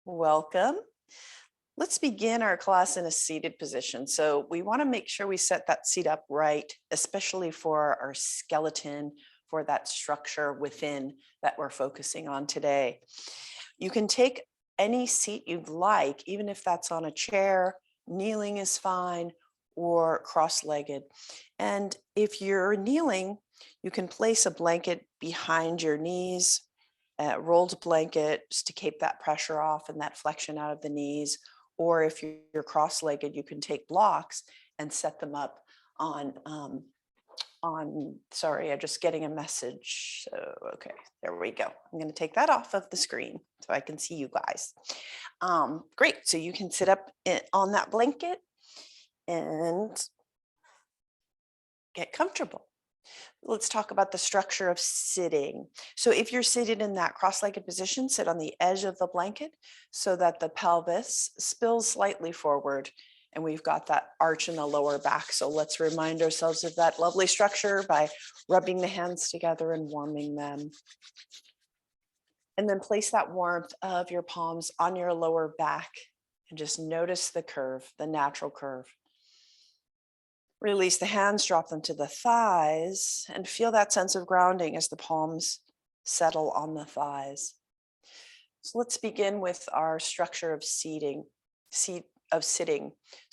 Welcome. Let's begin our class in a seated position. So we want to make sure we set that seat up right, especially for our skeleton, for that structure within that we're focusing on today. You can take any seat you'd like, even if that's on a chair, kneeling is fine, or cross-legged. And if you're kneeling, you can place a blanket behind your knees, rolled blanket just to keep that pressure off and that flexion out of the knees. Or if you're cross-legged, you can take blocks and set them up sorry, I'm just getting a message. So, okay, there we go. I'm going to take that off of the screen so I can see you guys. Great. So you can sit up on that blanket and get comfortable. Let's talk about the structure of sitting. So if you're seated in that cross-legged position, sit on the edge of the blanket so that the pelvis spills slightly forward and we've got that arch in the lower back. So let's remind ourselves of that lovely structure by rubbing the hands together and warming them. And then place that warmth of your palms on your lower back and just notice the curve, the natural curve. Release the hands, drop them to the thighs, and feel that sense of grounding as the palms settle on the thighs. So let's begin with our structure of sitting. So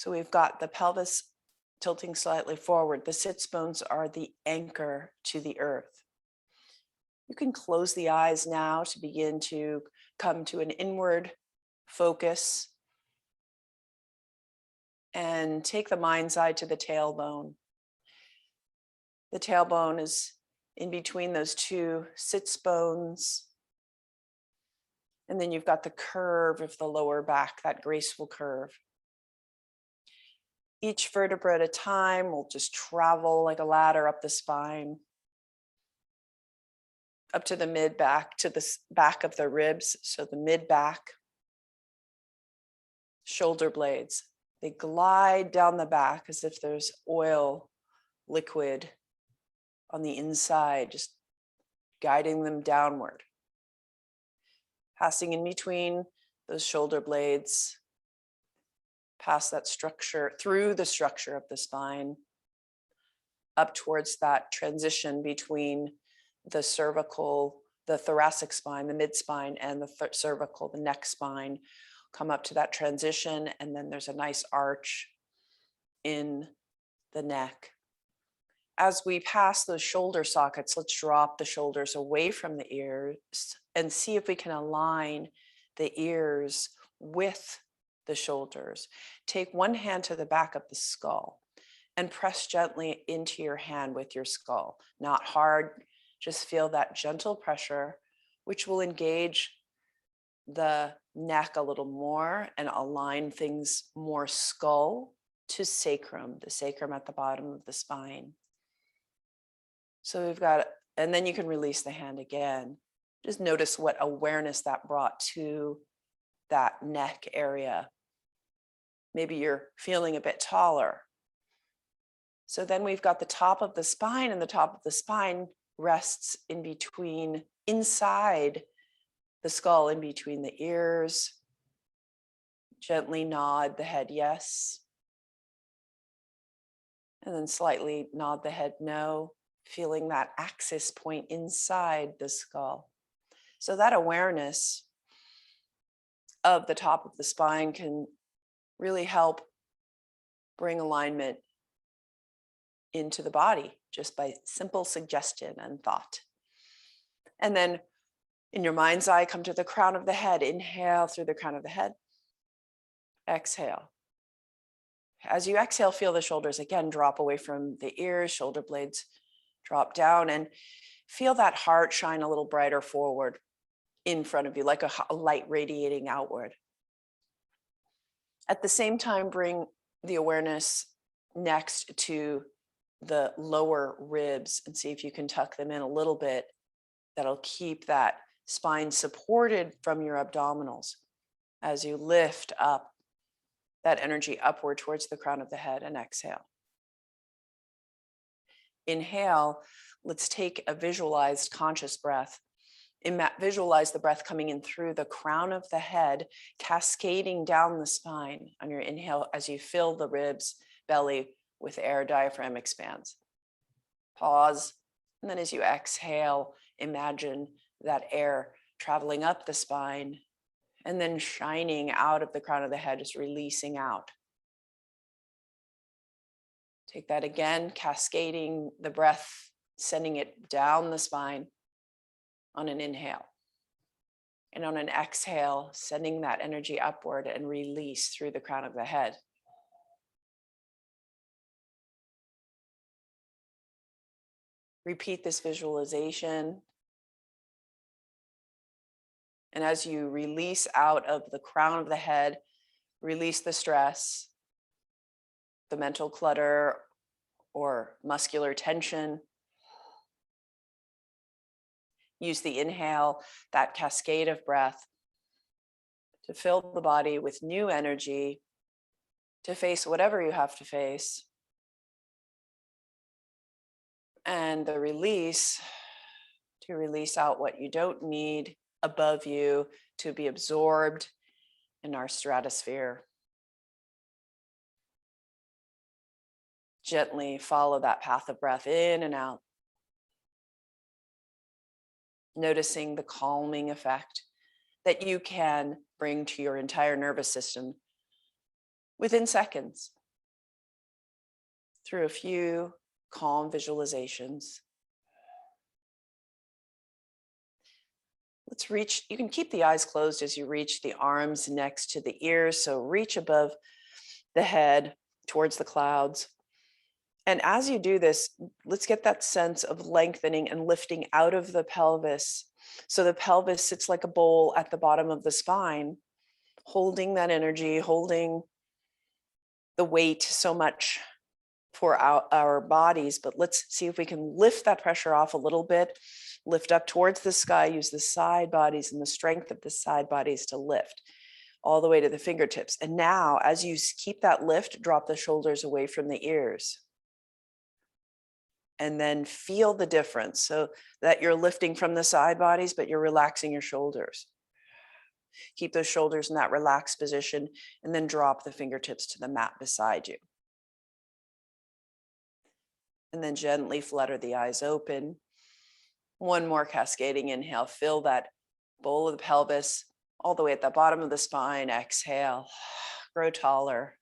we've got the pelvis tilting slightly forward. The sits bones are the anchor to the earth. You can close the eyes now to begin to come to an inward focus. And take the mind's eye to the tailbone. The tailbone is in between those two sits bones. And then you've got the curve of the lower back, that graceful curve. Each vertebra at a time will just travel like a ladder up the spine, up to the mid-back, to the back of the ribs. So the mid-back, shoulder blades. They glide down the back as if there's oil, liquid on the inside, just guiding them downward. Passing in between those shoulder blades, past that structure, through the structure of the spine, up towards that transition between the cervical, the thoracic spine, the mid-spine, and the cervical, the neck spine. Come up to that transition, and then there's a nice arch in the neck. As we pass those shoulder sockets, let's drop the shoulders away from the ears and see if we can align the ears with the shoulders. Take one hand to the back of the skull and press gently into your hand with your skull. Not hard, just feel that gentle pressure, which will engage the neck a little more and align things more skull to sacrum, the sacrum at the bottom of the spine. So we've got, and then you can release the hand again. Just notice what awareness that brought to that neck area. Maybe you're feeling a bit taller. So then we've got the top of the spine, and the top of the spine rests in between, inside the skull, in between the ears. Gently nod the head yes. And then slightly nod the head no, feeling that axis point inside the skull. So that awareness of the top of the spine can really help bring alignment into the body just by simple suggestion and thought. And then in your mind's eye, come to the crown of the head. Inhale through the crown of the head. Exhale. As you exhale, feel the shoulders again drop away from the ears, shoulder blades drop down, and feel that heart shine a little brighter forward in front of you, like a light radiating outward. At the same time, bring the awareness next to the lower ribs and see if you can tuck them in a little bit. That'll keep that spine supported from your abdominals as you lift up that energy upward towards the crown of the head, and exhale. Inhale, let's take a visualized conscious breath Visualize the breath coming in through the crown of the head, cascading down the spine on your inhale as you fill the ribs, belly with air, diaphragm expands. Pause. And then as you exhale, imagine that air traveling up the spine and then shining out of the crown of the head, just releasing out. Take that again, cascading the breath, sending it down the spine on an inhale. And on an exhale, sending that energy upward and release through the crown of the head. Repeat this visualization. And as you release out of the crown of the head, release the stress, the mental clutter or muscular tension. Use the inhale, that cascade of breath, to fill the body with new energy to face whatever you have to face. And the release, to release out what you don't need above you to be absorbed in our stratosphere. Gently follow that path of breath in and out. Noticing the calming effect that you can bring to your entire nervous system within seconds through a few calm visualizations. Let's reach, you can keep the eyes closed as you reach the arms next to the ears. So reach above the head towards the clouds. And as you do this, let's get that sense of lengthening and lifting out of the pelvis. So the pelvis sits like a bowl at the bottom of the spine, holding that energy, holding the weight so much for our bodies. But let's see if we can lift that pressure off a little bit, lift up towards the sky, use the side bodies and the strength of the side bodies to lift all the way to the fingertips. And now, as you keep that lift, drop the shoulders away from the ears. And then feel the difference, so that you're lifting from the side bodies, but you're relaxing your shoulders. Keep those shoulders in that relaxed position, and then drop the fingertips to the mat beside you. And then gently flutter the eyes open. One more cascading inhale, fill that bowl of the pelvis all the way at the bottom of the spine. Exhale, grow taller.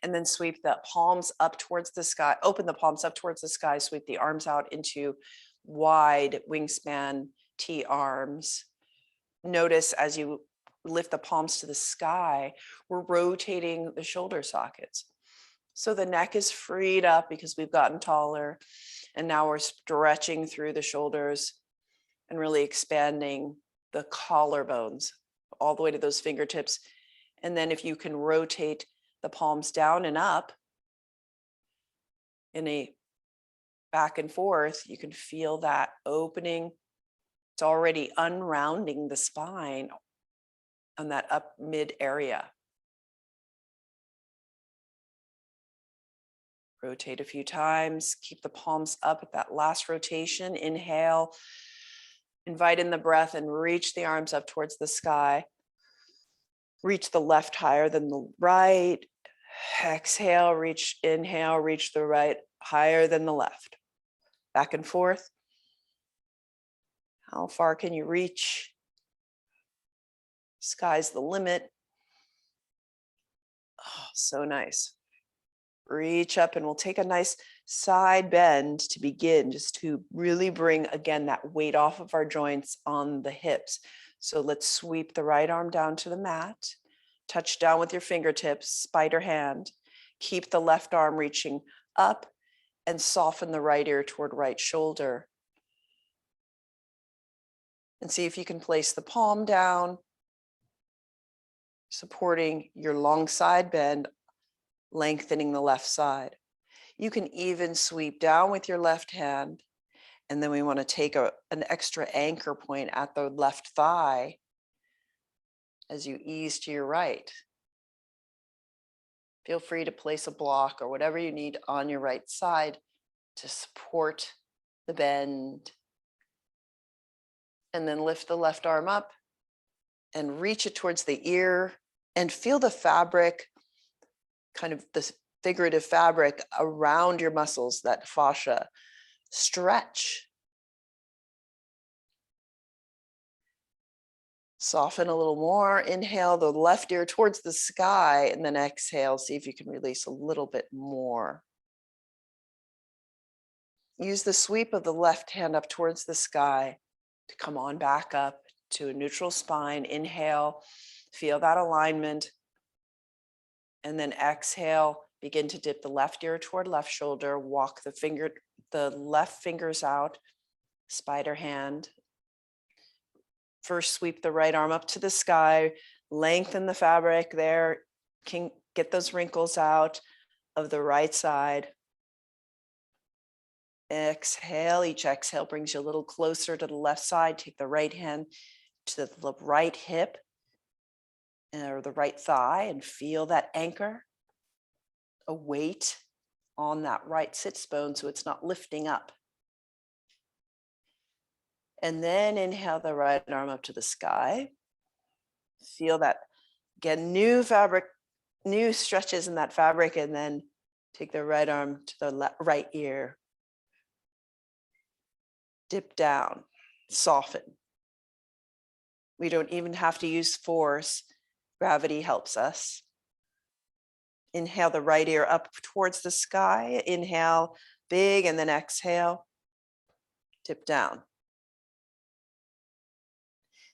And then sweep the palms up towards the sky, open the palms up towards the sky, sweep the arms out into wide wingspan T arms. Notice as you lift the palms to the sky, we're rotating the shoulder sockets. So the neck is freed up because we've gotten taller. And now we're stretching through the shoulders and really expanding the collarbones all the way to those fingertips. And then if you can rotate the palms down and up in a back and forth, you can feel that opening. It's already unrounding the spine on that up mid area. Rotate a few times, keep the palms up at that last rotation. Inhale, invite in the breath and reach the arms up towards the sky. Reach the left higher than the right. Exhale, inhale, reach the right higher than the left. Back and forth. How far can you reach? Sky's the limit. Oh, so nice. Reach up and we'll take a nice side bend to begin, just to really bring, again, that weight off of our joints on the hips. So let's sweep the right arm down to the mat, touch down with your fingertips, spider hand, keep the left arm reaching up and soften the right ear toward right shoulder. And see if you can place the palm down, supporting your long side bend, lengthening the left side. You can even sweep down with your left hand. And then we want to take an extra anchor point at the left thigh as you ease to your right. Feel free to place a block or whatever you need on your right side to support the bend. And then lift the left arm up and reach it towards the ear and feel the fabric, kind of the figurative fabric around your muscles, that fascia, stretch. Soften a little more. Inhale the left ear towards the sky, and then exhale. See if you can release a little bit more. Use the sweep of the left hand up towards the sky to come on back up to a neutral spine. Inhale, feel that alignment. And then exhale, begin to dip the left ear toward left shoulder. Walk the left fingers out, spider hand. First, sweep the right arm up to the sky, lengthen the fabric there, can get those wrinkles out of the right side. Exhale, each exhale brings you a little closer to the left side. Take the right hand to the right hip or the right thigh and feel that anchor, a weight on that right sits bone so it's not lifting up. And then inhale the right arm up to the sky. Feel that, again, new fabric, new stretches in that fabric, and then take the right arm to the right ear. Dip down, soften. We don't even have to use force. Gravity helps us. Inhale the right ear up towards the sky. Inhale big, and then exhale. Dip down.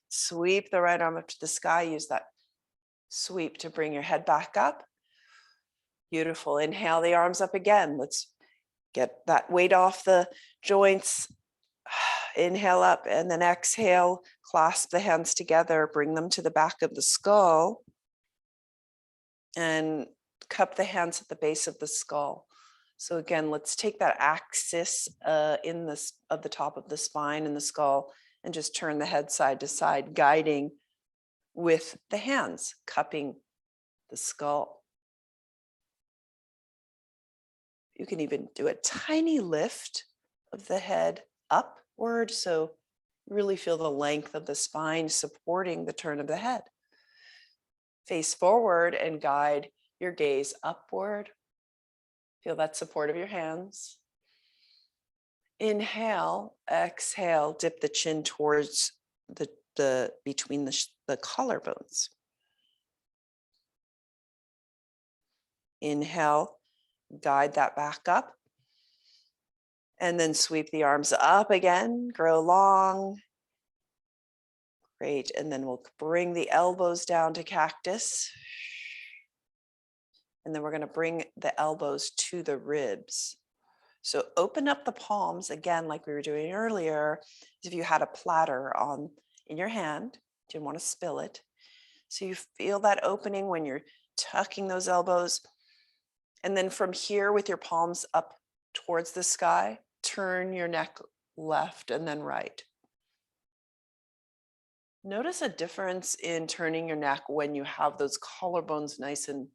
Sweep the right arm up to the sky. Use that sweep to bring your head back up. Beautiful. Inhale the arms up again. Let's get that weight off the joints. Inhale up and then exhale. Clasp the hands together. Bring them to the back of the skull. And cup the hands at the base of the skull. So again, let's take that axis of the top of the spine and the skull and just turn the head side to side, guiding with the hands, cupping the skull. You can even do a tiny lift of the head upward, so you really feel the length of the spine supporting the turn of the head. Face forward and guide your gaze upward. Feel that support of your hands. Inhale, exhale, dip the chin towards between the collarbones. Inhale, guide that back up. And then sweep the arms up again, grow long. Great, and then we'll bring the elbows down to cactus. And then we're going to bring the elbows to the ribs. So open up the palms again, like we were doing earlier, as if you had a platter in your hand. Didn't want to spill it. So you feel that opening when you're tucking those elbows. And then from here, with your palms up towards the sky, turn your neck left and then right. Notice a difference in turning your neck when you have those collarbones nice and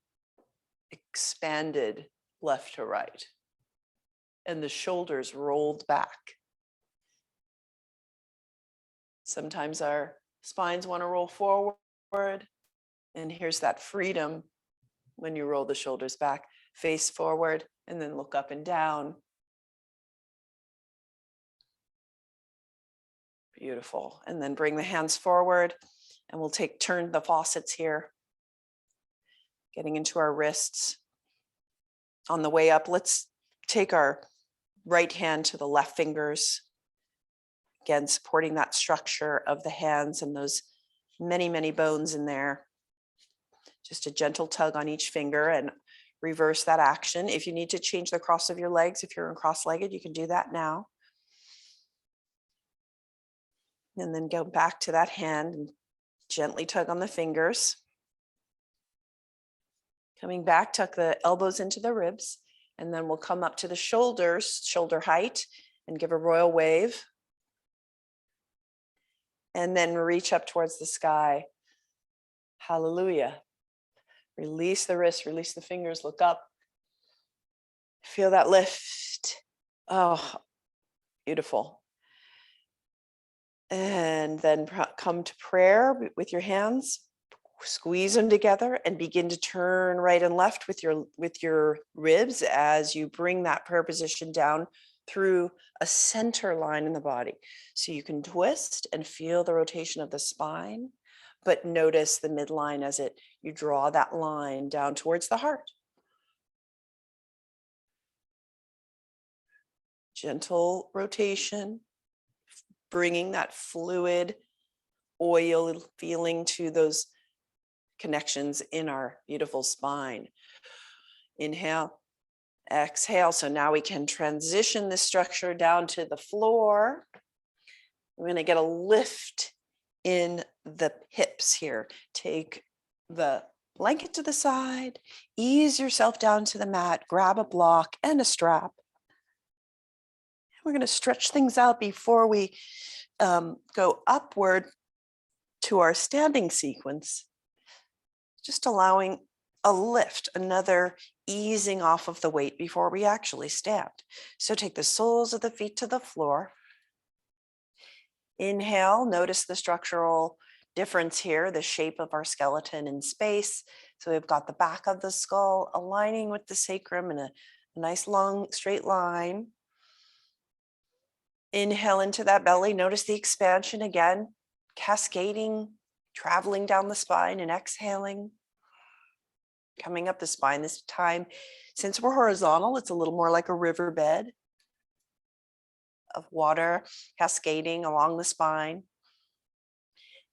expanded left to right, and the shoulders rolled back. Sometimes our spines want to roll forward, and here's that freedom when you roll the shoulders back, face forward, and then look up and down. Beautiful. And then bring the hands forward, and we'll turn the faucets here, getting into our wrists. On the way up, let's take our right hand to the left fingers. Again, supporting that structure of the hands and those many, many bones in there. Just a gentle tug on each finger and reverse that action. If you need to change the cross of your legs, if you're in cross-legged, you can do that now. And then go back to that hand and gently tug on the fingers. Coming back, tuck the elbows into the ribs, and then we'll come up to the shoulders, shoulder height, and give a royal wave. And then reach up towards the sky. Hallelujah. Release the wrists, release the fingers, look up. Feel that lift. Oh, beautiful. And then come to prayer with your hands, squeeze them together and begin to turn right and left with your ribs as you bring that prayer position down through a center line in the body. So you can twist and feel the rotation of the spine, but notice the midline as you draw that line down towards the heart. Gentle rotation, bringing that fluid oil feeling to those connections in our beautiful spine. Inhale, exhale. So now we can transition this structure down to the floor. We're going to get a lift in the hips here. Take the blanket to the side, ease yourself down to the mat, grab a block and a strap. We're going to stretch things out before we go upward to our standing sequence, just allowing a lift, another easing off of the weight before we actually stand. So take the soles of the feet to the floor. Inhale, notice the structural difference here, the shape of our skeleton in space. So we've got the back of the skull aligning with the sacrum in a nice long straight line. Inhale into that belly, notice the expansion again, cascading, traveling down the spine and exhaling. Coming up the spine this time, since we're horizontal, it's a little more like a riverbed of water cascading along the spine.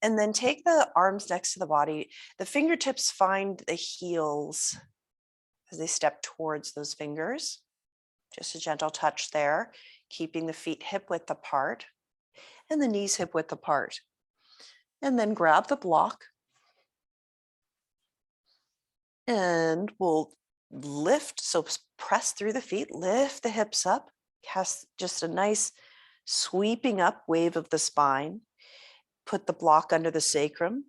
And then take the arms next to the body. The fingertips find the heels as they step towards those fingers. Just a gentle touch there, keeping the feet hip width apart and the knees hip width apart. And then grab the block. And we'll lift, so press through the feet, lift the hips up, cast just a nice sweeping up wave of the spine, put the block under the sacrum,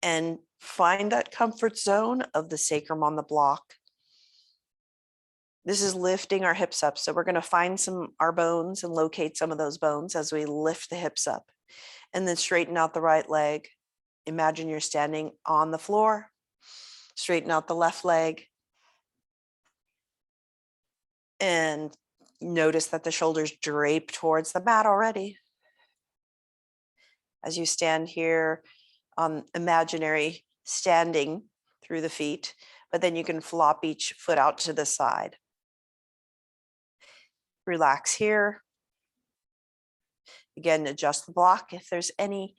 and find that comfort zone of the sacrum on the block. This is lifting our hips up, so we're going to find our bones and locate some of those bones as we lift the hips up, and then straighten out the right leg. Imagine you're standing on the floor. Straighten out the left leg and notice that the shoulders drape towards the mat already. As you stand here on imaginary standing through the feet, but then you can flop each foot out to the side. Relax here. Again, adjust the block if there's any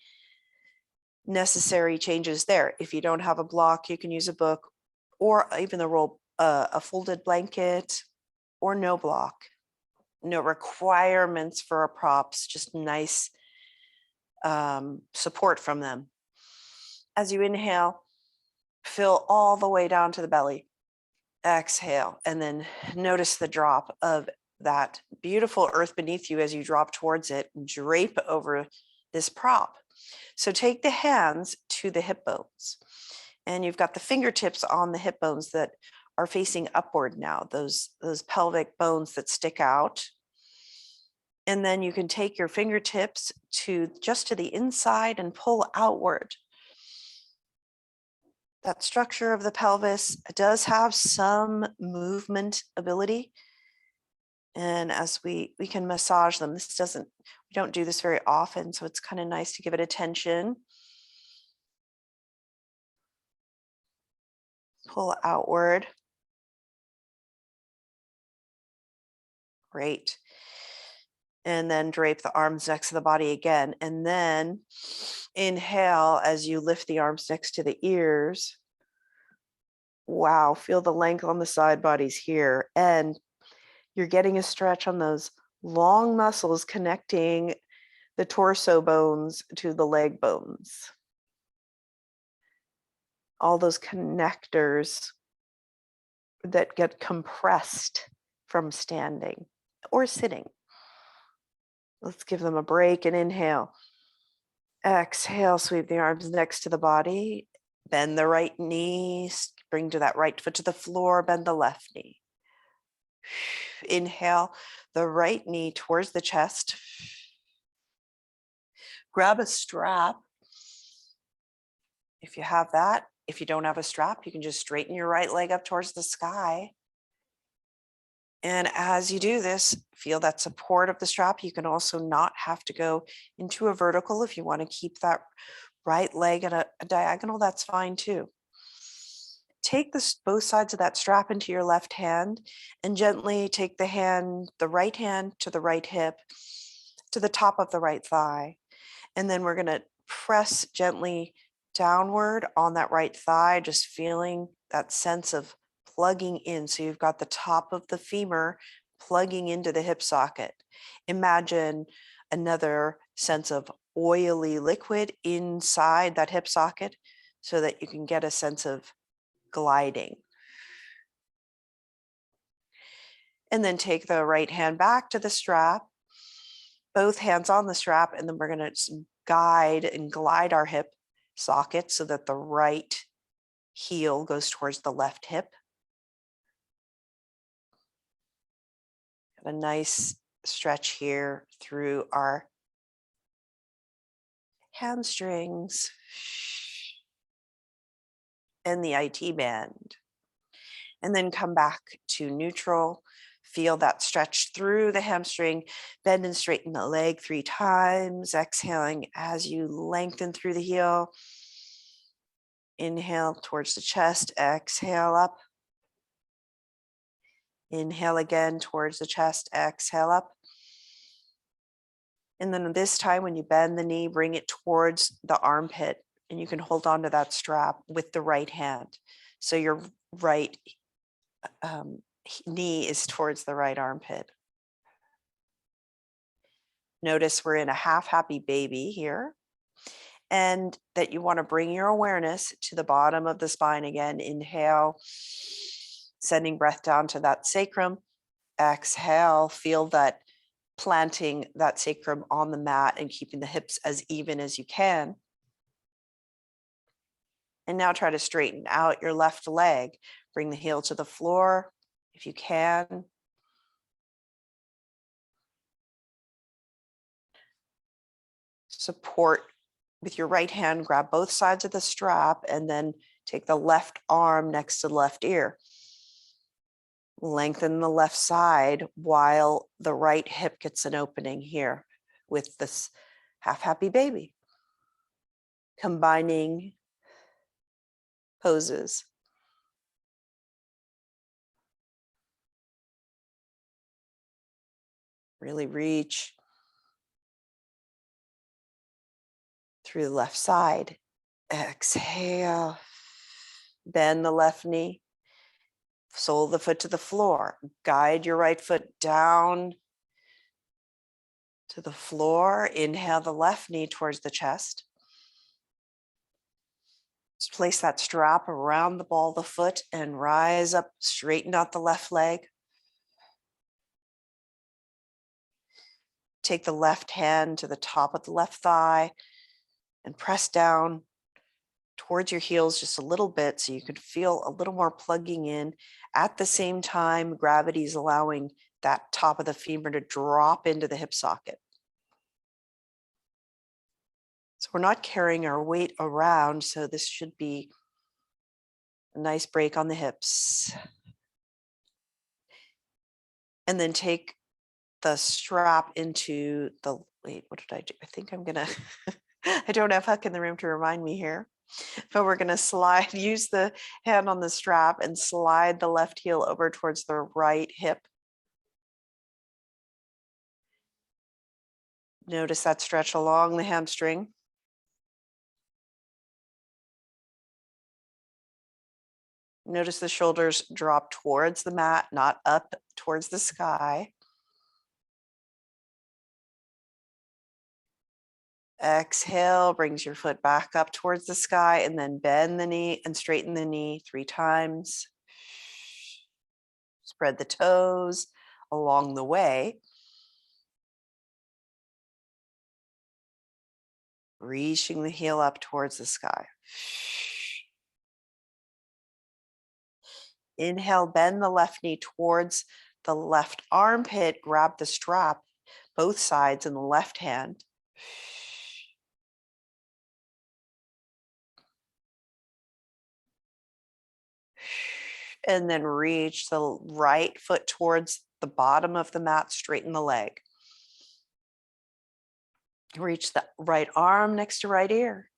necessary changes there. If you don't have a block, you can use a book or even a folded blanket or no block. No requirements for our props, just nice support from them. As you inhale, fill all the way down to the belly. Exhale, and then notice the drop of that beautiful earth beneath you as you drop towards it, drape over this prop. So take the hands to the hip bones, and you've got the fingertips on the hip bones that are facing upward now, those pelvic bones that stick out. And then you can take your fingertips just to the inside and pull outward. That structure of the pelvis does have some movement ability. And as we can massage them, we don't do this very often, so it's kind of nice to give it attention. Pull outward. Great. And then drape the arms next to the body again. And then inhale as you lift the arms next to the ears. Wow, feel the length on the side bodies here. And you're getting a stretch on those long muscles connecting the torso bones to the leg bones. All those connectors that get compressed from standing or sitting. Let's give them a break and inhale. Exhale, sweep the arms next to the body. Bend the right knee, bring to that right foot to the floor, bend the left knee. Inhale, the right knee towards the chest. Grab a strap if you have that. If you don't have a strap, you can just straighten your right leg up towards the sky. And as you do this, feel that support of the strap. You can also not have to go into a vertical. If you want to keep that right leg at a diagonal, that's fine too. Take both sides of that strap into your left hand and gently take the right hand to the right hip, to the top of the right thigh. And then we're going to press gently downward on that right thigh, just feeling that sense of plugging in. So you've got the top of the femur plugging into the hip socket. Imagine another sense of oily liquid inside that hip socket so that you can get a sense of gliding. And then take the right hand back to the strap, both hands on the strap, and then we're going to guide and glide our hip socket so that the right heel goes towards the left hip. Have a nice stretch here through our hamstrings and the IT band. And then come back to neutral. Feel that stretch through the hamstring. Bend and straighten the leg 3 times. Exhaling as you lengthen through the heel. Inhale towards the chest. Exhale up. Inhale again towards the chest. Exhale up. And then this time when you bend the knee, bring it towards the armpit. And you can hold on to that strap with the right hand. So your right knee is towards the right armpit. Notice we're in a half happy baby here, and that you want to bring your awareness to the bottom of the spine again. Inhale, sending breath down to that sacrum. Exhale, feel that planting that sacrum on the mat and keeping the hips as even as you can. And now try to straighten out your left leg. Bring the heel to the floor if you can. Support with your right hand, grab both sides of the strap, and then take the left arm next to the left ear. Lengthen the left side while the right hip gets an opening here with this half happy baby. Combining poses. Really reach through the left side. Exhale. Bend the left knee. Sole the foot to the floor. Guide your right foot down to the floor. Inhale the left knee towards the chest. Just place that strap around the ball of the foot and rise up, straighten out the left leg. Take the left hand to the top of the left thigh and press down towards your heels just a little bit so you can feel a little more plugging in. At the same time, gravity is allowing that top of the femur to drop into the hip socket. So we're not carrying our weight around, so this should be a nice break on the hips. And then take the strap into the, wait, what did I do? I think I'm gonna, I don't have Huck in the room to remind me here, but we're gonna slide, use the hand on the strap and slide the left heel over towards the right hip. Notice that stretch along the hamstring. Notice the shoulders drop towards the mat, not up towards the sky. Exhale, brings your foot back up towards the sky, and then bend the knee and straighten the knee 3 times. Spread the toes along the way. Reaching the heel up towards the sky. Inhale, bend the left knee towards the left armpit, grab the strap, both sides in the left hand. And then reach the right foot towards the bottom of the mat, straighten the leg. Reach the right arm next to right ear.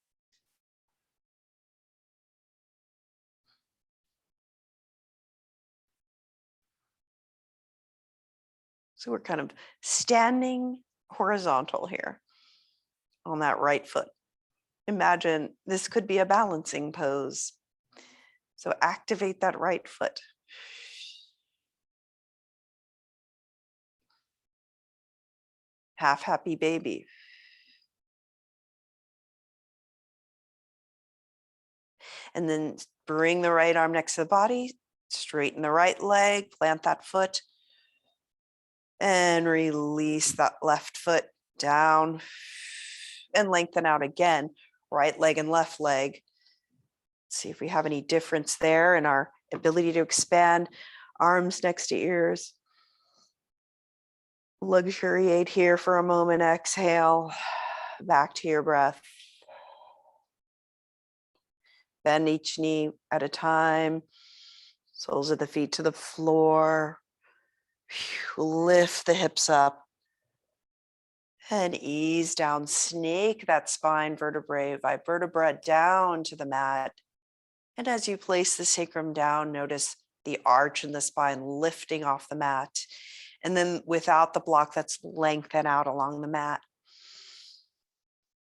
So we're kind of standing horizontal here on that right foot. Imagine this could be a balancing pose. So activate that right foot. Half happy baby. And then bring the right arm next to the body, straighten the right leg, plant that foot, and release that left foot down and lengthen out again, right leg and left leg. See if we have any difference there in our ability to expand. Arms next to ears. Luxuriate here for a moment. Exhale, back to your breath. Bend each knee at a time. Soles of the feet to the floor. Lift the hips up. And ease down. Snake that spine vertebrae by vertebra down to the mat. And as you place the sacrum down, notice the arch in the spine lifting off the mat. And then without the block, that's lengthen out along the mat.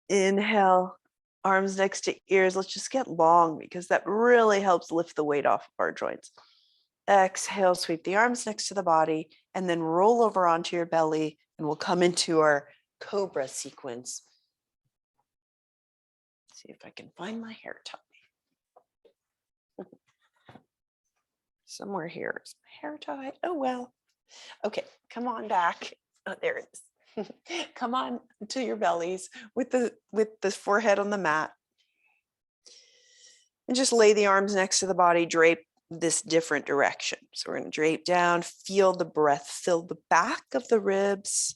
Inhale, arms next to ears. Let's just get long because that really helps lift the weight off of our joints. Exhale, sweep the arms next to the body and then roll over onto your belly and we'll come into our Cobra Sequence. See if I can find my hair tie. Somewhere here is my hair tie. Oh, well. Okay, come on back. Oh, there it is. Come on to your bellies with the forehead on the mat. And just lay the arms next to the body, drape this different direction. So we're going to drape down, feel the breath, fill the back of the ribs.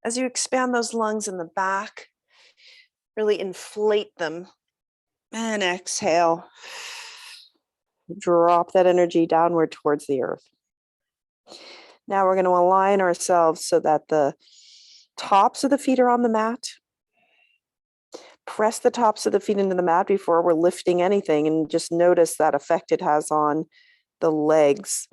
As you expand those lungs in the back, really inflate them. And exhale. Drop that energy downward towards the earth. Now we're going to align ourselves so that the tops of the feet are on the mat. Press the tops of the feet into the mat before we're lifting anything and just notice that effect it has on the legs.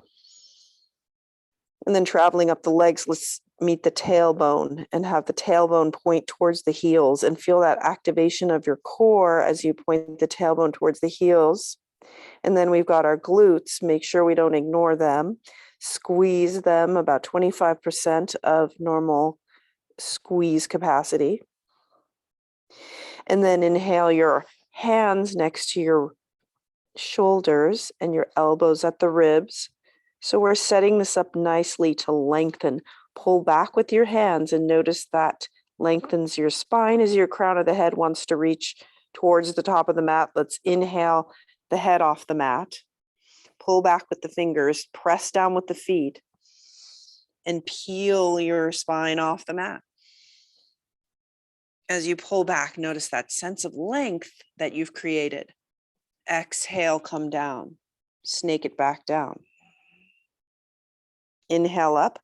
And then traveling up the legs, let's meet the tailbone and have the tailbone point towards the heels and feel that activation of your core as you point the tailbone towards the heels. And then we've got our glutes. Make sure we don't ignore them. Squeeze them about 25% of normal squeeze capacity. And then inhale your hands next to your shoulders and your elbows at the ribs. So we're setting this up nicely to lengthen. Pull back with your hands and notice that lengthens your spine as your crown of the head wants to reach towards the top of the mat. Let's inhale the head off the mat. Pull back with the fingers, press down with the feet, and peel your spine off the mat. As you pull back, notice that sense of length that you've created. Exhale, come down. Snake it back down. Inhale up.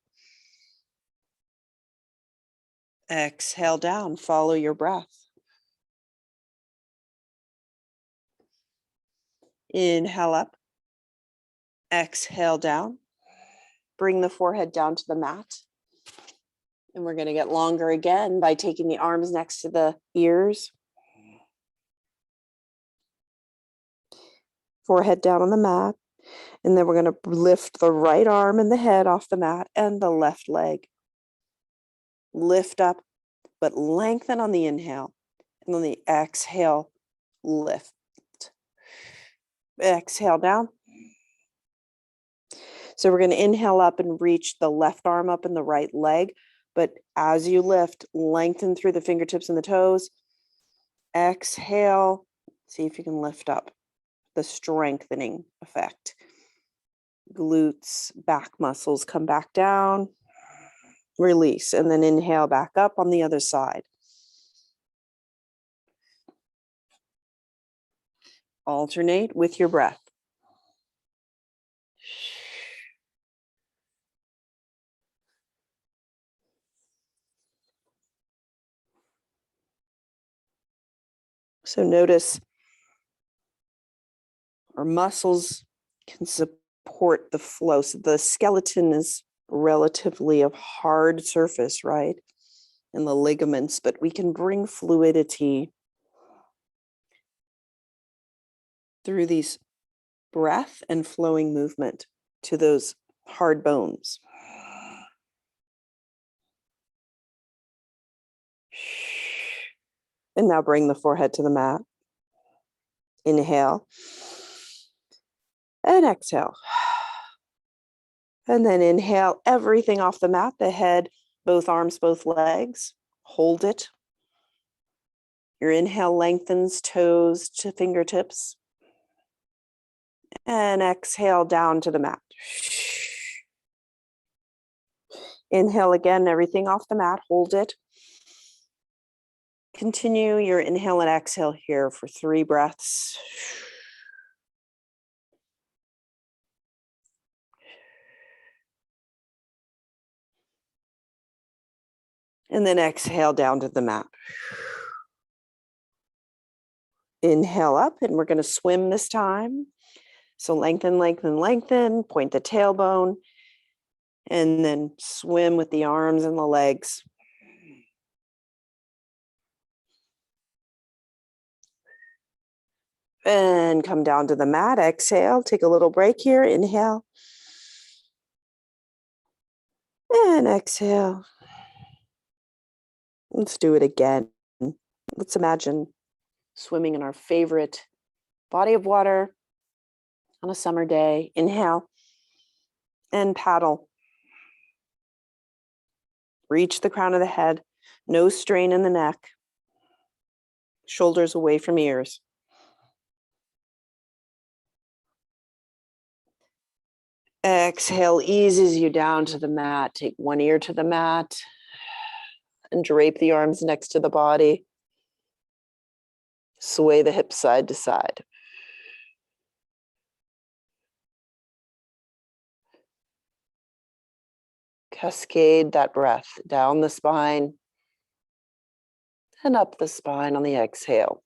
Exhale down. Follow your breath. Inhale up. Exhale down. Bring the forehead down to the mat. And we're going to get longer again by taking the arms next to the ears. Forehead down on the mat. And then we're going to lift the right arm and the head off the mat and the left leg. Lift up, but lengthen on the inhale. And on the exhale, lift. Exhale down. So we're going to inhale up and reach the left arm up and the right leg. But as you lift, lengthen through the fingertips and the toes. Exhale. See if you can lift up. The strengthening effect. Glutes, back muscles come back down. Release. And then inhale back up on the other side. Alternate with your breath. So notice our muscles can support the flow. So the skeleton is relatively a hard surface, right? And the ligaments, but we can bring fluidity through these breath and flowing movement to those hard bones. And now bring the forehead to the mat. Inhale and exhale. And then inhale everything off the mat, the head, both arms, both legs. Hold it. Your inhale lengthens toes to fingertips. And exhale down to the mat. Inhale again, everything off the mat. Hold it. Continue your inhale and exhale here for 3 breaths. And then exhale down to the mat. Inhale up, and we're going to swim this time. So lengthen, lengthen, lengthen, point the tailbone, and then swim with the arms and the legs. And come down to the mat. Exhale, take a little break here. Inhale. And exhale. Let's do it again. Let's imagine swimming in our favorite body of water on a summer day. Inhale and paddle. Reach the crown of the head. No strain in the neck. Shoulders away from ears. Exhale eases you down to the mat. Take one ear to the mat and drape the arms next to the body. Sway the hips side to side. Cascade that breath down the spine and up the spine on the exhale.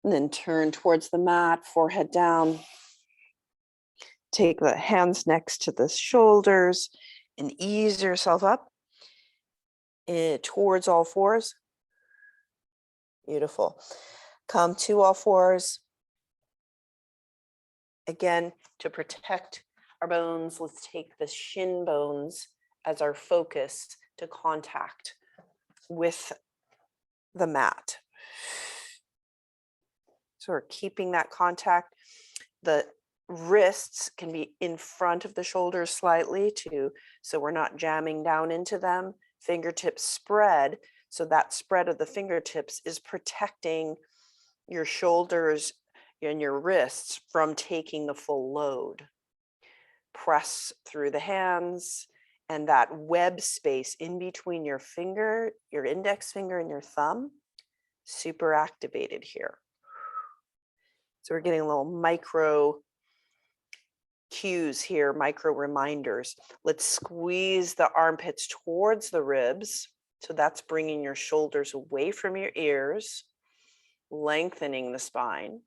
And then turn towards the mat, forehead down. Take the hands next to the shoulders and ease yourself up towards all fours. Beautiful. Come to all fours. Again, to protect our bones, let's take the shin bones as our focus to contact with the mat. So we're keeping that contact. The wrists can be in front of the shoulders slightly too, so we're not jamming down into them. Fingertips spread, so that spread of the fingertips is protecting your shoulders and your wrists from taking the full load. Press through the hands and that web space in between your finger, your index finger and your thumb, super activated here. So we're getting a little micro cues here, micro reminders. Let's squeeze the armpits towards the ribs. So that's bringing your shoulders away from your ears, lengthening the spine,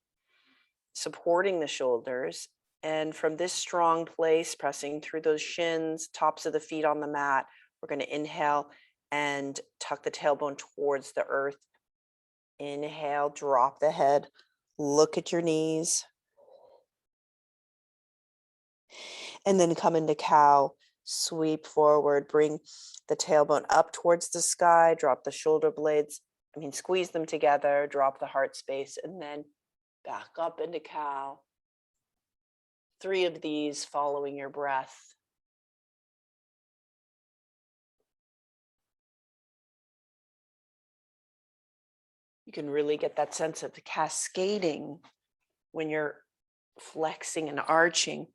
supporting the shoulders. And from this strong place, pressing through those shins, tops of the feet on the mat, we're going to inhale and tuck the tailbone towards the earth. Inhale, drop the head, look at your knees. And then come into cow, sweep forward, bring the tailbone up towards the sky, drop the shoulder blades, squeeze them together, drop the heart space, and then back up into cow. 3 of these following your breath. You can really get that sense of cascading when you're flexing and arching.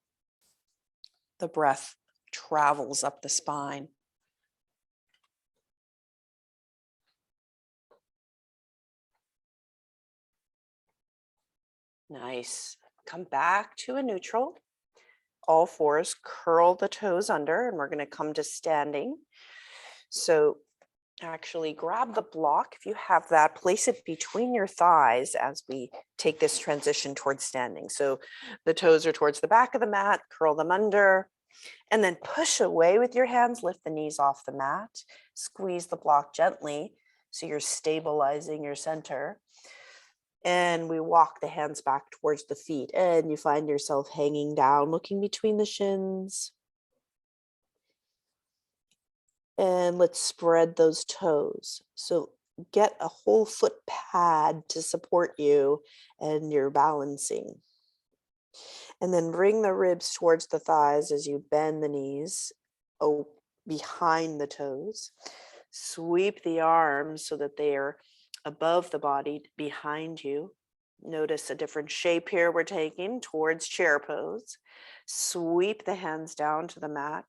The breath travels up the spine. Nice. Come back to a neutral. All fours, curl the toes under, and we're going to come to standing. So actually grab the block if you have that, place it between your thighs as we take this transition towards standing. So the toes are towards the back of the mat, curl them under, and then push away with your hands, lift the knees off the mat, squeeze the block gently so you're stabilizing your center. And we walk the hands back towards the feet, and you find yourself hanging down, looking between the shins. And let's spread those toes. So get a whole foot pad to support you and your balancing. And then bring the ribs towards the thighs as you bend the knees behind the toes. Sweep the arms so that they are above the body behind you. Notice a different shape here we're taking towards chair pose. Sweep the hands down to the mat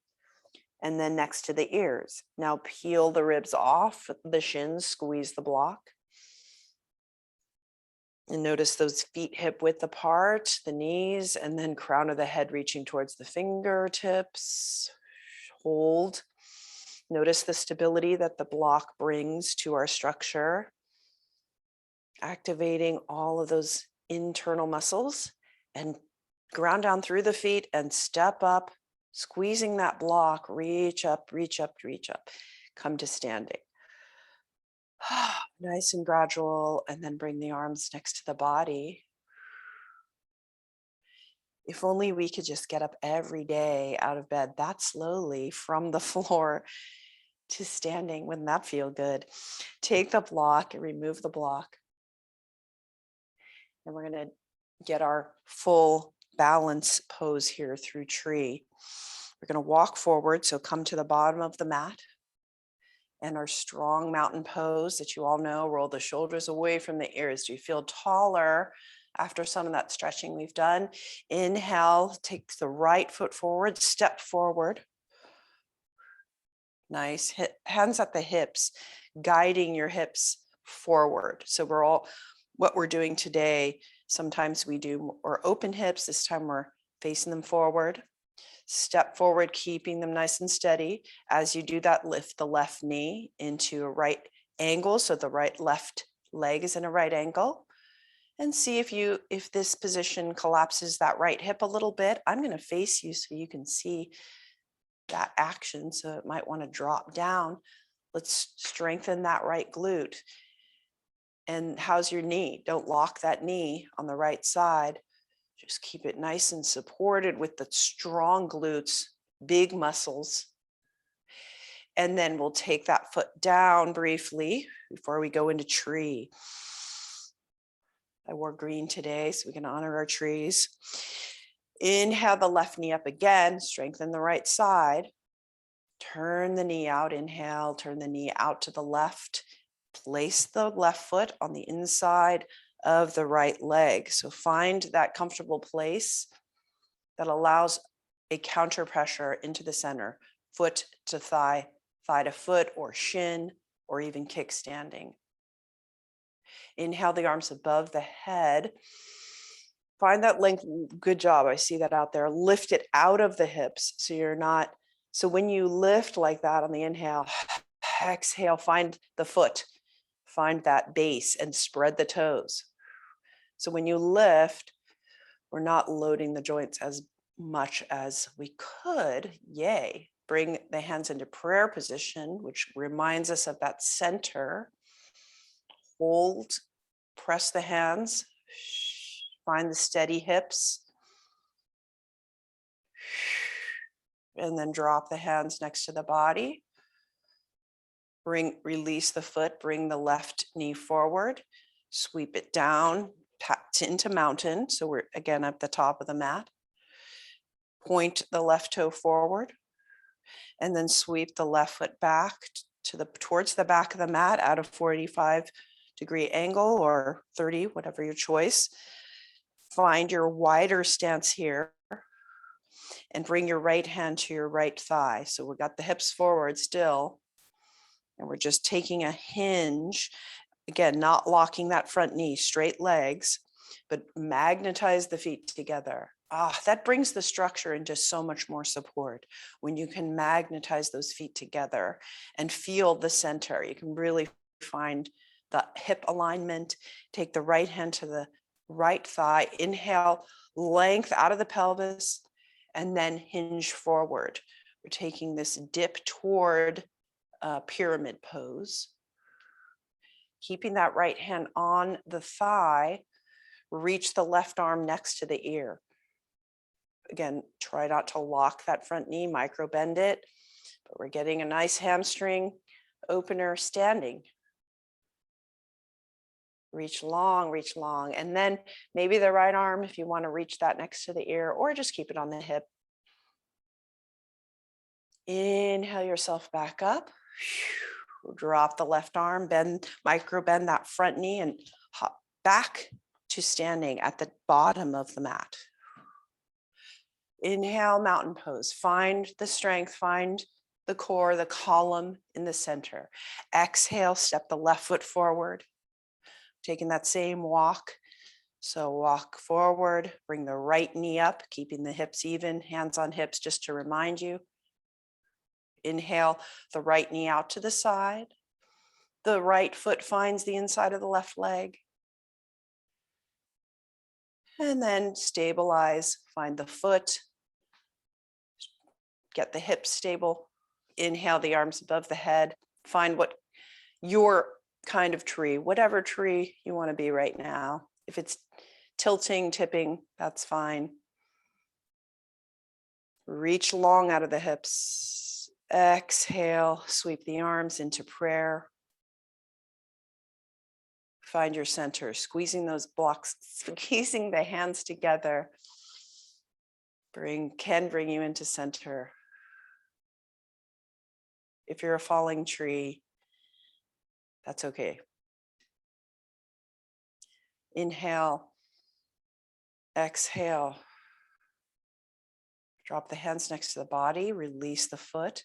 and then next to the ears. Now peel the ribs off the shins, squeeze the block. And notice those feet hip width apart, the knees, and then crown of the head reaching towards the fingertips. Hold. Notice the stability that the block brings to our structure. Activating all of those internal muscles and ground down through the feet and step up, squeezing that block, reach up, reach up, reach up, come to standing. Nice and gradual, and then bring the arms next to the body. If only we could just get up every day out of bed that slowly from the floor to standing. Wouldn't that feel good? Take the block and remove the block. And we're going to get our full balance pose here through tree. We're going to walk forward. So come to the bottom of the mat. And our strong mountain pose that you all know, roll the shoulders away from the ears. Do you feel taller after some of that stretching we've done? Inhale, take the right foot forward, step forward. Nice. Hands at the hips, guiding your hips forward. So what we're doing today, sometimes we do or open hips. This time we're facing them forward. Step forward, keeping them nice and steady. As you do that, lift the left knee into a right angle. So the left leg is in a right angle. And see if this position collapses that right hip a little bit. I'm going to face you so you can see that action. So it might want to drop down. Let's strengthen that right glute. And how's your knee? Don't lock that knee on the right side. Just keep it nice and supported with the strong glutes, big muscles. And then we'll take that foot down briefly before we go into tree. I wore green today, so we can honor our trees. Inhale the left knee up again, strengthen the right side. Turn the knee out, inhale, turn the knee out to the left. Place the left foot on the inside of the right leg. So find that comfortable place that allows a counter pressure into the center, foot to thigh, thigh to foot, or shin, or even kickstanding. Inhale the arms above the head. Find that length. Good job. I see that out there. Lift it out of the hips so when you lift like that on the inhale, exhale, find the foot, find that base and spread the toes. So when you lift, we're not loading the joints as much as we could. Yay. Bring the hands into prayer position, which reminds us of that center. Hold, press the hands, find the steady hips. And then drop the hands next to the body. Release the foot, bring the left knee forward, sweep it down into mountain. So we're again at the top of the mat. Point the left toe forward and then sweep the left foot back towards the back of the mat at a 45-degree angle or 30, whatever your choice. Find your wider stance here and bring your right hand to your right thigh. So we've got the hips forward still, and we're just taking a hinge. Again, not locking that front knee, straight legs, but magnetize the feet together. That brings the structure into so much more support when you can magnetize those feet together and feel the center. You can really find the hip alignment. Take the right hand to the right thigh. Inhale, length out of the pelvis, and then hinge forward. We're taking this dip toward pyramid pose. Keeping that right hand on the thigh, reach the left arm next to the ear. Again, try not to lock that front knee, micro bend it, but we're getting a nice hamstring opener standing. Reach long, and then maybe the right arm if you want to reach that next to the ear, or just keep it on the hip. Inhale yourself back up. Drop the left arm, bend, micro bend that front knee, and hop back to standing at the bottom of the mat. Inhale, mountain pose. Find the strength, find the core, the column in the center. Exhale, step the left foot forward. Taking that same walk. So walk forward, bring the right knee up, keeping the hips even, hands on hips, just to remind you. Inhale, the right knee out to the side. The right foot finds the inside of the left leg. And then stabilize, find the foot. Get the hips stable. Inhale, the arms above the head. Find what your kind of tree, whatever tree you want to be right now. If it's tilting, tipping, that's fine. Reach long out of the hips. Exhale, sweep the arms into prayer. Find your center, squeezing those blocks, squeezing the hands together. Can bring you into center. If you're a falling tree, that's okay. Inhale, exhale. Drop the hands next to the body, release the foot,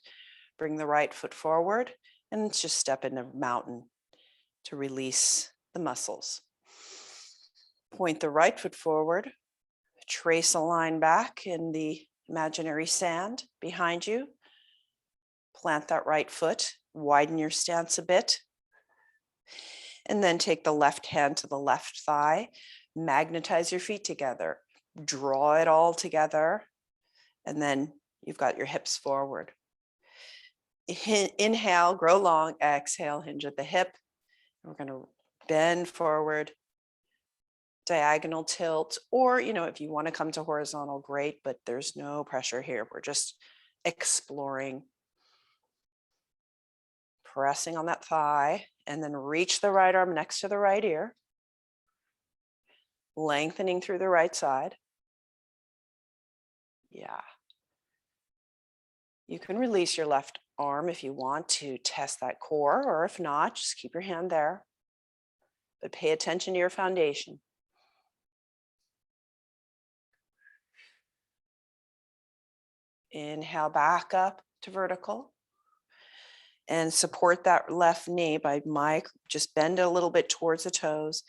bring the right foot forward, and just step into mountain to release the muscles. Point the right foot forward, trace a line back in the imaginary sand behind you. Plant that right foot, widen your stance a bit, and then take the left hand to the left thigh, magnetize your feet together, draw it all together, and then you've got your hips forward. Inhale, grow long, exhale, hinge at the hip. We're going to bend forward, diagonal tilt, or, if you want to come to horizontal, great, but there's no pressure here. We're just exploring. Pressing on that thigh, and then reach the right arm next to the right ear, lengthening through the right side. Yeah. You can release your left arm if you want to test that core, or if not, just keep your hand there. But pay attention to your foundation. Inhale back up to vertical. And support that left knee by just bend it a little bit towards the toes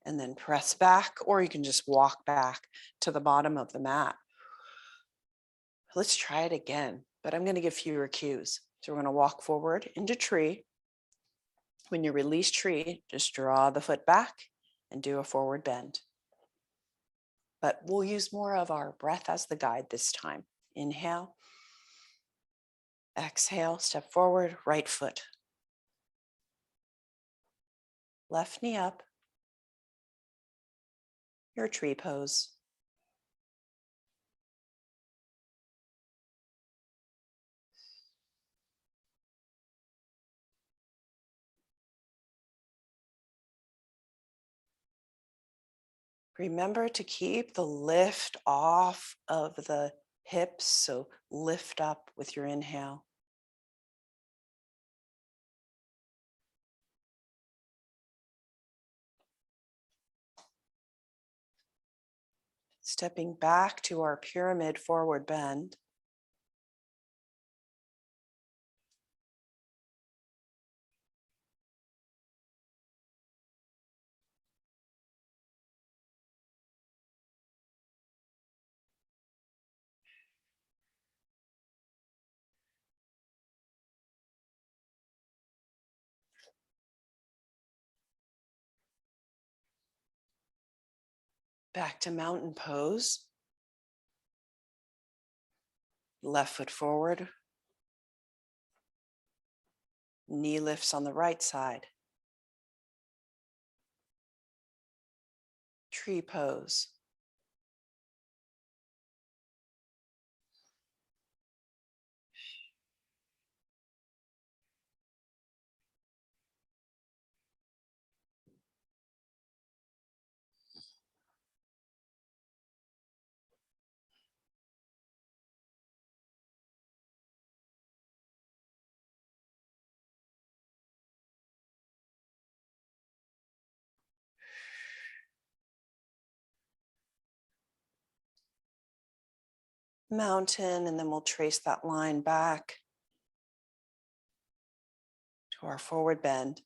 and then press back, or you can just walk back to the bottom of the mat. Let's try it again, but I'm going to give fewer cues. So we're going to walk forward into tree. When you release tree, just draw the foot back and do a forward bend. But we'll use more of our breath as the guide this time. Inhale. Exhale, step forward, right foot. Left knee up. Your tree pose. Remember to keep the lift off of the hips, so lift up with your inhale. Stepping back to our pyramid forward bend. Back to mountain pose. Left foot forward. Knee lifts on the right side. Tree pose. Mountain, and then we'll trace that line back to our forward bend.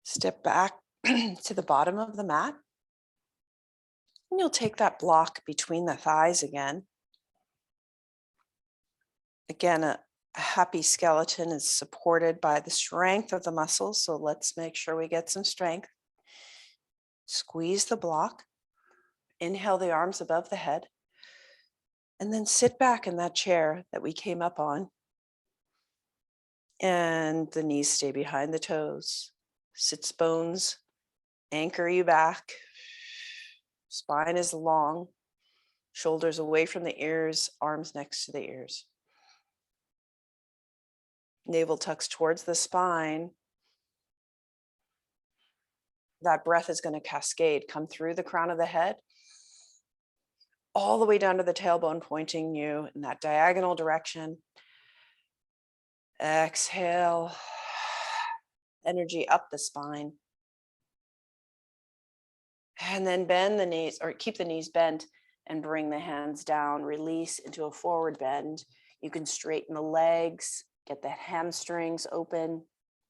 Step back to the bottom of the mat. And you'll take that block between the thighs again. Again, a happy skeleton is supported by the strength of the muscles. So let's make sure we get some strength. Squeeze the block. Inhale the arms above the head. And then sit back in that chair that we came up on. And the knees stay behind the toes. Sits bones anchor you back. Spine is long. Shoulders away from the ears, arms next to the ears. Navel tucks towards the spine. That breath is going to cascade, come through the crown of the head, all the way down to the tailbone, pointing you in that diagonal direction. Exhale, energy up the spine. And then bend the knees, or keep the knees bent and bring the hands down. Release into a forward bend. You can straighten the legs, get the hamstrings open,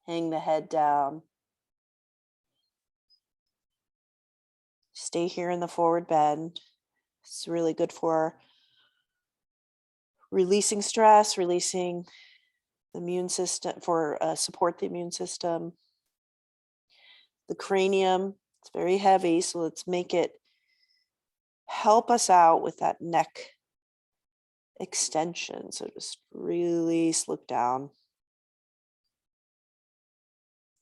hang the head down. Stay here in the forward bend. It's really good for releasing stress, releasing the immune system, for support the immune system. The cranium, it's very heavy, so let's make it help us out with that neck extension. So just release, look down.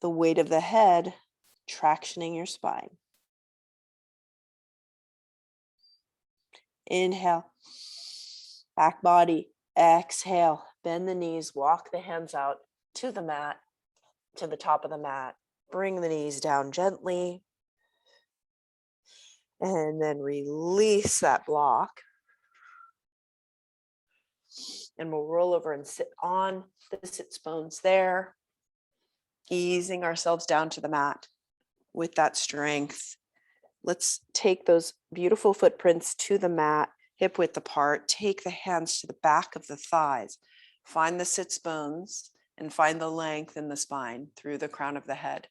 The weight of the head, tractioning your spine. Inhale, back body, exhale, bend the knees, walk the hands out to the mat, to the top of the mat. Bring the knees down gently. And then release that block. And we'll roll over and sit on the sits bones there, easing ourselves down to the mat with that strength. Let's take those beautiful footprints to the mat, hip width apart. Take the hands to the back of the thighs. Find the sits bones and find the length in the spine through the crown of the head.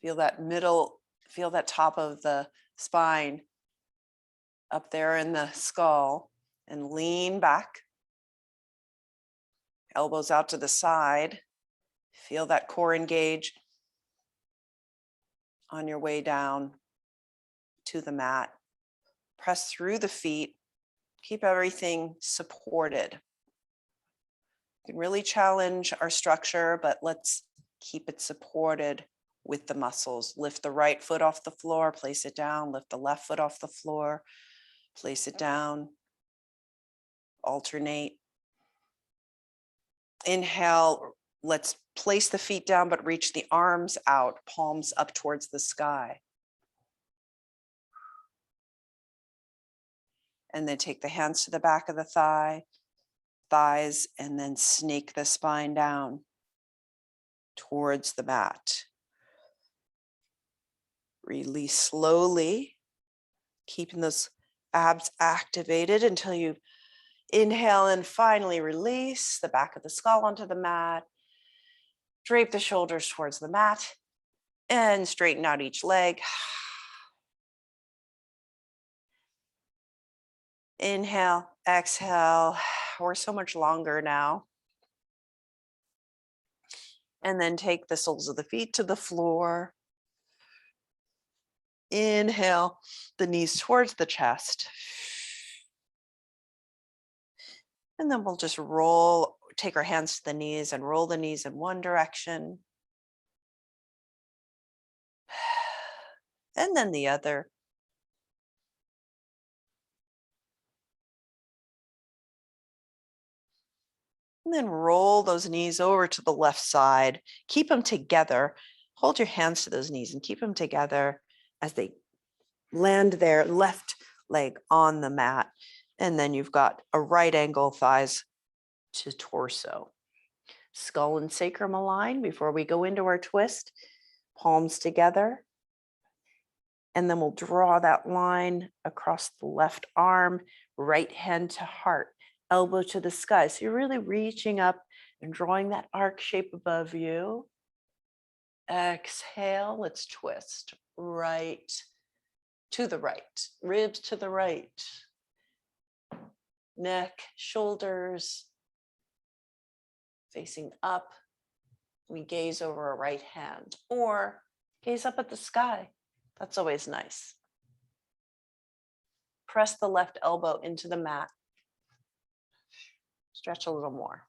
Feel that middle, feel that top of the spine up there in the skull, and lean back. Elbows out to the side. Feel that core engage on your way down to the mat. Press through the feet. Keep everything supported. You can really challenge our structure, but let's keep it supported with the muscles. Lift the right foot off the floor, place it down. Lift the left foot off the floor, place it down. Alternate. Inhale, let's place the feet down, but reach the arms out, palms up towards the sky. And then take the hands to the back of the thighs, and then snake the spine down towards the mat. Release slowly, keeping those abs activated until you inhale and finally release the back of the skull onto the mat. Drape the shoulders towards the mat and straighten out each leg. Inhale, exhale. We're so much longer now. And then take the soles of the feet to the floor. Inhale, the knees towards the chest. And then we'll just take our hands to the knees and roll the knees in one direction. And then the other. And then roll those knees over to the left side. Keep them together. Hold your hands to those knees and keep them together as they land their left leg on the mat. And then you've got a right angle, thighs to torso. Skull and sacrum align before we go into our twist. Palms together. And then we'll draw that line across the left arm, right hand to heart, elbow to the sky. So you're really reaching up and drawing that arc shape above you. Exhale, let's twist right to the right, ribs to the right, neck, shoulders facing up. We gaze over a right hand or gaze up at the sky. That's always nice. Press the left elbow into the mat. Stretch a little more.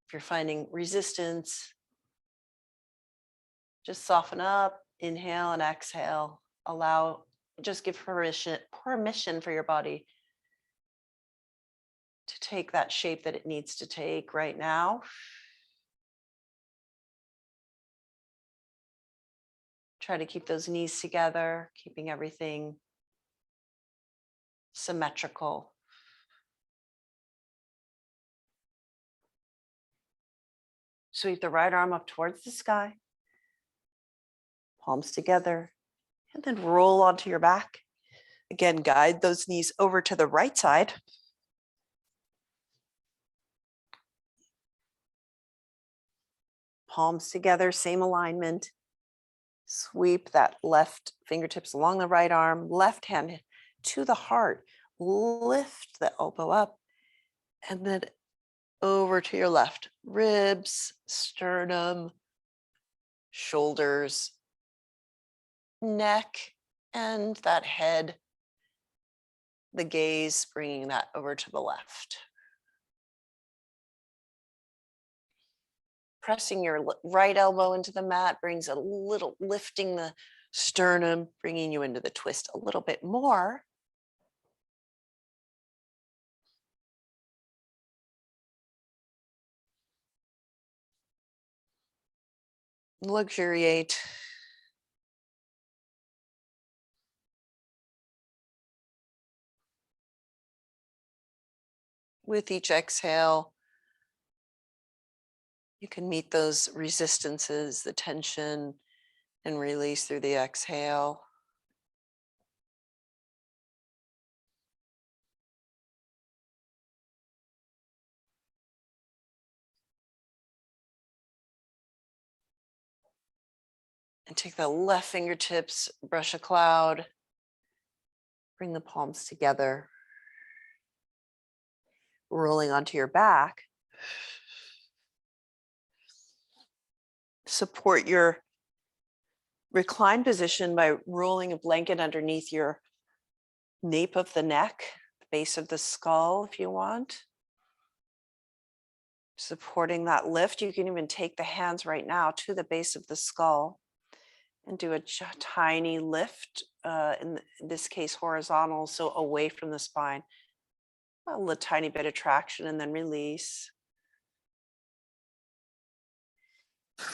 If you're finding resistance, just soften up, inhale and exhale. Just give permission for your body to take that shape that it needs to take right now. Try to keep those knees together, keeping everything symmetrical. Sweep the right arm up towards the sky, palms together, and then roll onto your back. Again, guide those knees over to the right side. Palms together, same alignment. Sweep that left fingertips along the right arm, left hand to the heart. Lift the elbow up and then over to your left. Ribs, sternum, shoulders, neck, and that head. The gaze, bringing that over to the left. Pressing your right elbow into the mat brings a little, lifting the sternum, bringing you into the twist a little bit more. Luxuriate. With each exhale, you can meet those resistances, the tension, and release through the exhale. And take the left fingertips, brush a cloud, bring the palms together, rolling onto your back. Support your reclined position by rolling a blanket underneath your nape of the neck, the base of the skull if you want. Supporting that lift. You can even take the hands right now to the base of the skull and do a tiny lift, in this case horizontal, so away from the spine. A tiny bit of traction and then release.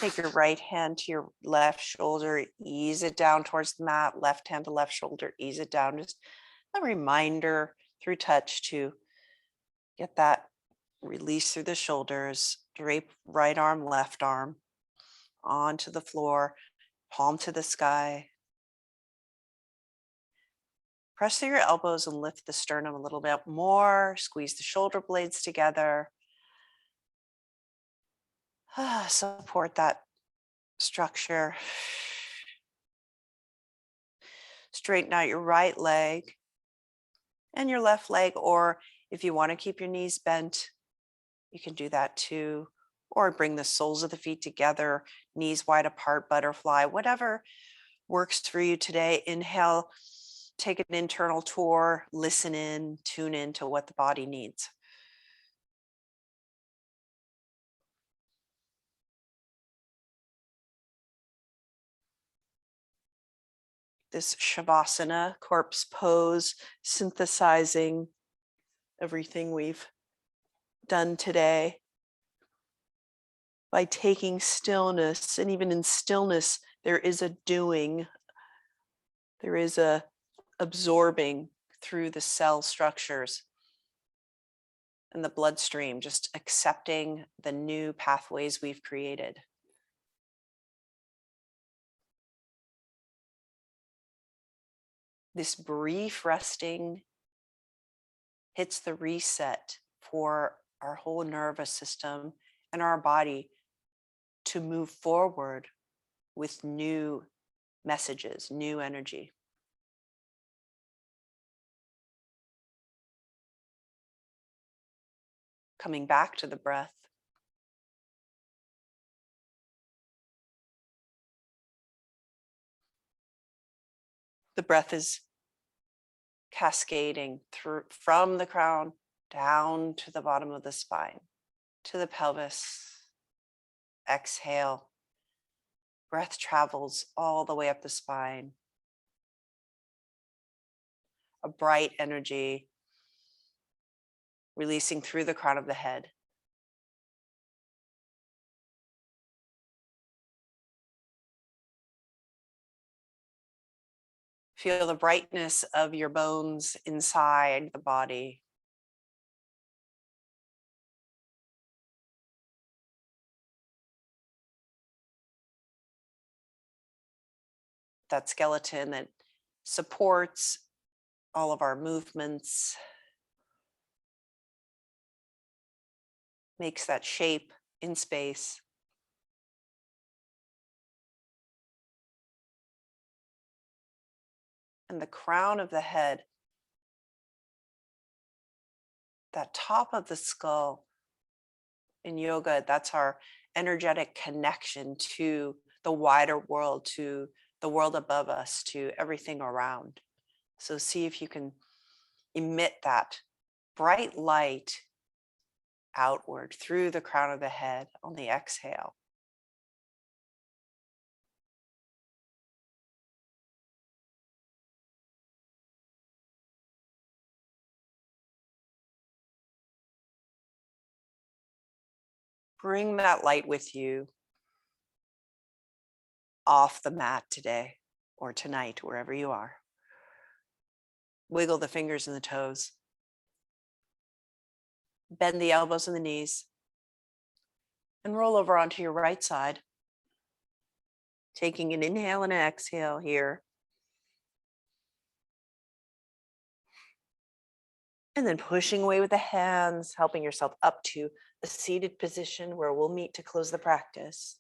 Take your right hand to your left shoulder, ease it down towards the mat, left hand to left shoulder, ease it down. Just a reminder through touch to get that release through the shoulders. Drape right arm, left arm onto the floor. palm to the sky. Press through your elbows and lift the sternum a little bit more. Squeeze the shoulder blades together. Support that structure. Straighten out your right leg and your left leg, or if you want to keep your knees bent, you can do that too. Or bring the soles of the feet together, knees wide apart, butterfly, whatever works for you today. Inhale, take an internal tour, listen in, tune in to what the body needs. This Shavasana, corpse pose, synthesizing everything we've done today by taking stillness. And even in stillness, there is a doing, there is a absorbing through the cell structures and the bloodstream, just accepting the new pathways we've created. This brief resting hits the reset for our whole nervous system and our body to move forward with new messages, new energy. Coming back to the breath. The breath is cascading through from the crown down to the bottom of the spine, to the pelvis. Exhale. Breath travels all the way up the spine. A bright energy releasing through the crown of the head. Feel the brightness of your bones inside the body. That skeleton that supports all of our movements, makes that shape in space. And the crown of the head, that top of the skull, in yoga, that's our energetic connection to the wider world, to the world above us, to everything around. So see if you can emit that bright light outward through the crown of the head on the exhale. Bring that light with you off the mat today or tonight, wherever you are. Wiggle the fingers and the toes. Bend the elbows and the knees. And roll over onto your right side. Taking an inhale and an exhale here. And then pushing away with the hands, helping yourself up to a seated position where we'll meet to close the practice.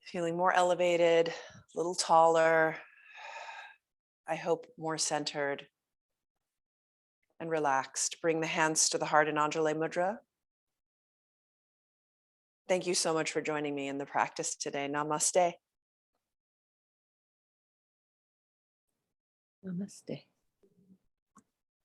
Feeling more elevated, a little taller. I hope more centered and relaxed. Bring the hands to the heart in Anjali Mudra. Thank you so much for joining me in the practice today. Namaste. Namaste.